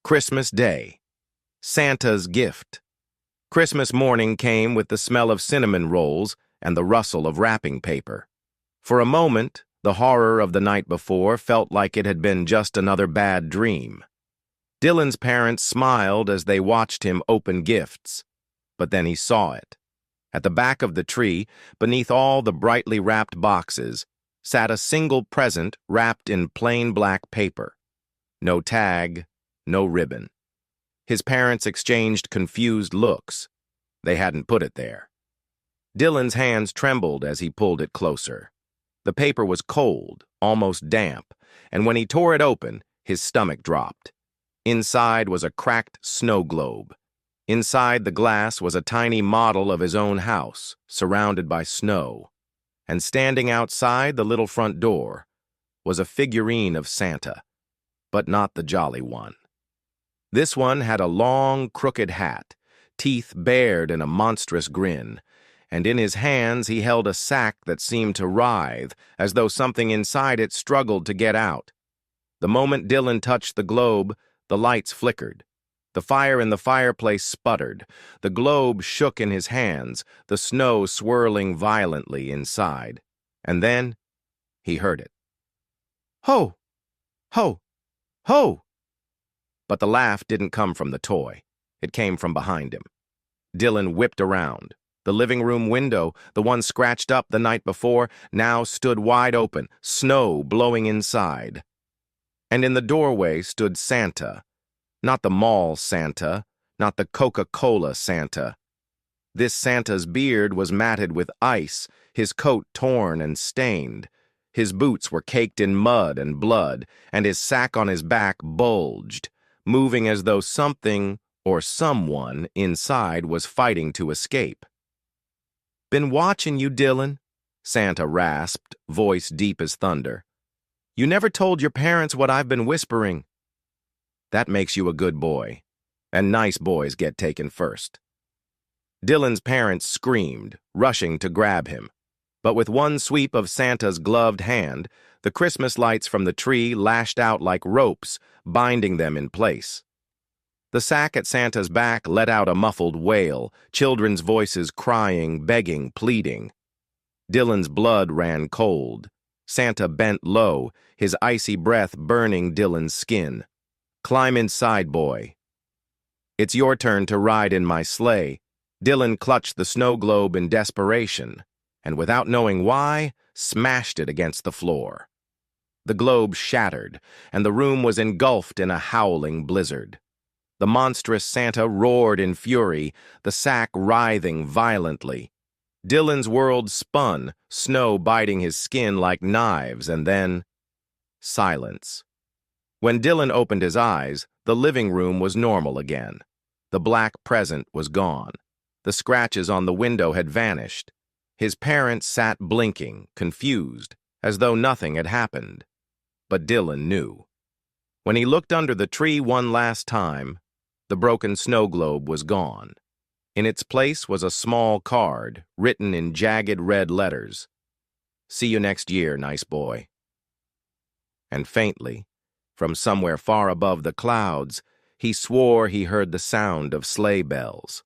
Christmas Day. Santa's gift. Christmas morning came with the smell of cinnamon rolls and the rustle of wrapping paper. For a moment, the horror of the night before felt like it had been just another bad dream. Dylan's parents smiled as they watched him open gifts, but then he saw it. At the back of the tree, beneath all the brightly wrapped boxes, sat a single present wrapped in plain black paper. No tag, no ribbon. His parents exchanged confused looks. They hadn't put it there. Dylan's hands trembled as he pulled it closer. The paper was cold, almost damp, and when he tore it open, his stomach dropped. Inside was a cracked snow globe. Inside the glass was a tiny model of his own house, surrounded by snow. And standing outside the little front door was a figurine of Santa, but not the jolly one. This one had a long, crooked hat, teeth bared in a monstrous grin, and in his hands he held a sack that seemed to writhe, as though something inside it struggled to get out. The moment Dylan touched the globe, the lights flickered. The fire in the fireplace sputtered. The globe shook in his hands, the snow swirling violently inside. And then he heard it. Ho! Ho! Ho! But the laugh didn't come from the toy. It came from behind him. Dylan whipped around. The living room window, the one scratched up the night before, now stood wide open, snow blowing inside. And in the doorway stood Santa. Not the mall Santa, not the Coca-Cola Santa. This Santa's beard was matted with ice, his coat torn and stained. His boots were caked in mud and blood, and his sack on his back bulged, moving as though something or someone inside was fighting to escape. "Been watching you, Dylan," Santa rasped, voice deep as thunder. "You never told your parents what I've been whispering." "That makes you a good boy, and nice boys get taken first." Dylan's parents screamed, rushing to grab him. But with one sweep of Santa's gloved hand, the Christmas lights from the tree lashed out like ropes, binding them in place. The sack at Santa's back let out a muffled wail, children's voices crying, begging, pleading. Dylan's blood ran cold. Santa bent low, his icy breath burning Dylan's skin. "Climb inside, boy." "It's your turn to ride in my sleigh." Dylan clutched the snow globe in desperation, and without knowing why, smashed it against the floor. The globe shattered, and the room was engulfed in a howling blizzard. The monstrous Santa roared in fury, the sack writhing violently. Dylan's world spun, snow biting his skin like knives, and then silence. When Dylan opened his eyes, the living room was normal again. The black present was gone. The scratches on the window had vanished. His parents sat blinking, confused, as though nothing had happened. But Dylan knew. When he looked under the tree one last time, the broken snow globe was gone. In its place was a small card, written in jagged red letters. "See you next year, nice boy." And faintly, from somewhere far above the clouds, he swore he heard the sound of sleigh bells.